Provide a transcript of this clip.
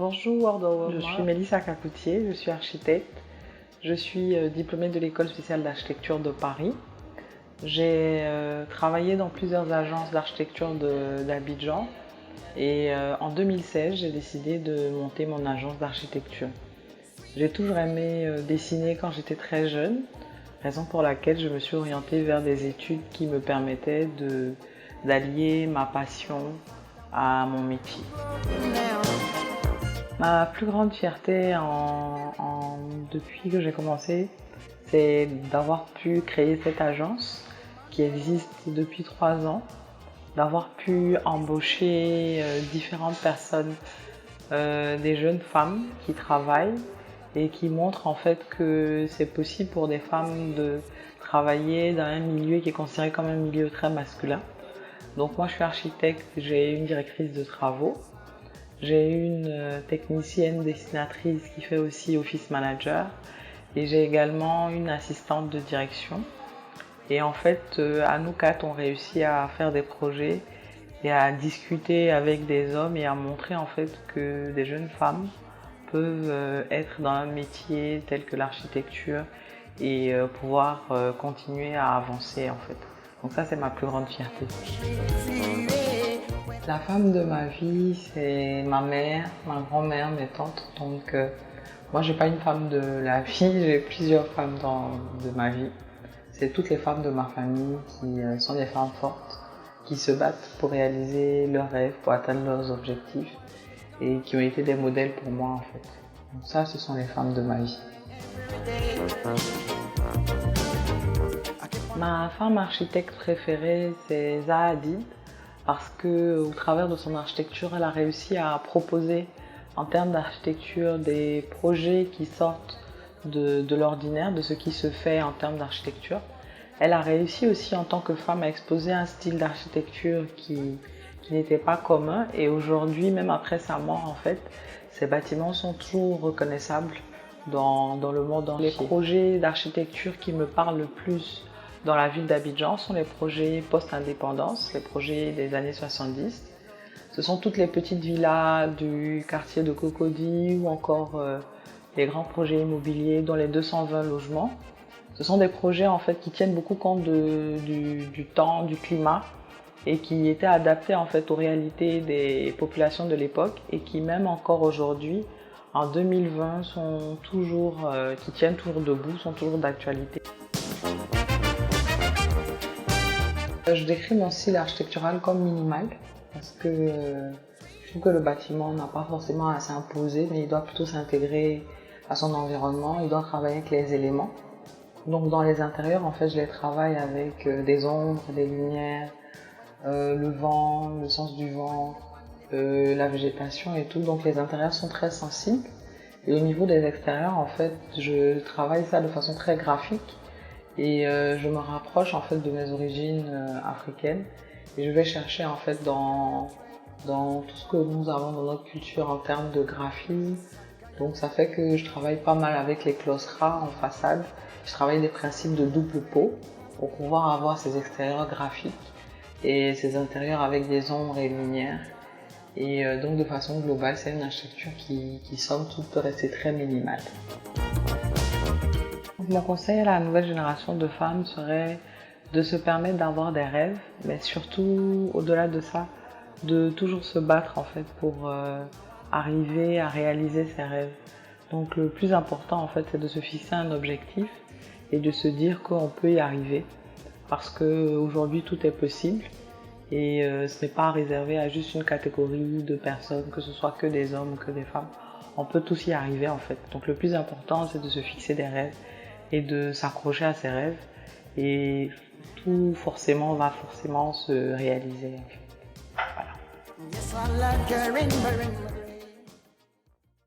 Bonjour, Je suis Mélissa Cacoutier, je suis architecte. Je suis diplômée de l'École spéciale d'architecture de Paris. J'ai travaillé dans plusieurs agences d'architecture d'Abidjan et en 2016, j'ai décidé de monter mon agence d'architecture. J'ai toujours aimé dessiner quand j'étais très jeune, raison pour laquelle je me suis orientée vers des études qui me permettaient d'allier ma passion à mon métier. Ma plus grande fierté depuis que j'ai commencé, c'est d'avoir pu créer cette agence qui existe depuis 3 ans, d'avoir pu embaucher différentes personnes, des jeunes femmes qui travaillent et qui montrent en fait que c'est possible pour des femmes de travailler dans un milieu qui est considéré comme un milieu très masculin. Donc moi je suis architecte, j'ai une directrice de travaux. J'ai une technicienne dessinatrice qui fait aussi office manager et j'ai également une assistante de direction. Et en fait, à nous quatre, on réussit à faire des projets et à discuter avec des hommes et à montrer en fait que des jeunes femmes peuvent être dans un métier tel que l'architecture et pouvoir continuer à avancer en fait. Donc ça, c'est ma plus grande fierté. La femme de ma vie, c'est ma mère, ma grand-mère, mes tantes. Donc, moi, j'ai pas une femme de la vie, j'ai plusieurs femmes de ma vie. C'est toutes les femmes de ma famille qui sont des femmes fortes, qui se battent pour réaliser leurs rêves, pour atteindre leurs objectifs et qui ont été des modèles pour moi, en fait. Donc ça, ce sont les femmes de ma vie. Ma femme architecte préférée, c'est Zaha Hadid. Parce qu'au travers de son architecture, elle a réussi à proposer en termes d'architecture des projets qui sortent de l'ordinaire, de ce qui se fait en termes d'architecture. Elle a réussi aussi en tant que femme à exposer un style d'architecture qui n'était pas commun et aujourd'hui, même après sa mort en fait, ces bâtiments sont toujours reconnaissables dans le monde entier. Les projets d'architecture qui me parlent le plus dans la ville d'Abidjan sont les projets post-indépendance, les projets des années 70. Ce sont toutes les petites villas du quartier de Cocody ou encore les grands projets immobiliers dont les 220 logements. Ce sont des projets en fait qui tiennent beaucoup compte du temps, du climat et qui étaient adaptés en fait aux réalités des populations de l'époque et qui même encore aujourd'hui, en 2020, qui tiennent toujours debout, sont toujours d'actualité. Je décris mon style architectural comme minimal parce que je trouve que le bâtiment n'a pas forcément à s'imposer, mais il doit plutôt s'intégrer à son environnement, il doit travailler avec les éléments. Donc dans les intérieurs, en fait, je les travaille avec des ombres, des lumières, le vent, le sens du vent, la végétation et tout. Donc les intérieurs sont très sensibles. Et au niveau des extérieurs, en fait, je travaille ça de façon très graphique. Et je me rapproche en fait de mes origines africaines et je vais chercher en fait dans tout ce que nous avons dans notre culture en termes de graphie. Donc ça fait que je travaille pas mal avec les claustras en façade. Je travaille des principes de double pot pour pouvoir avoir ces extérieurs graphiques et ces intérieurs avec des ombres et lumières. Et donc de façon globale, c'est une architecture qui somme toute peut rester très minimale. Mon conseil à la nouvelle génération de femmes serait de se permettre d'avoir des rêves, mais surtout, au-delà de ça, de toujours se battre en fait pour arriver à réaliser ses rêves. Donc le plus important en fait, c'est de se fixer un objectif et de se dire qu'on peut y arriver parce qu'aujourd'hui tout est possible et ce n'est pas réservé à juste une catégorie de personnes, que ce soit que des hommes ou que des femmes. On peut tous y arriver en fait. Donc le plus important, c'est de se fixer des rêves et de s'accrocher à ses rêves et tout va forcément se réaliser. Voilà.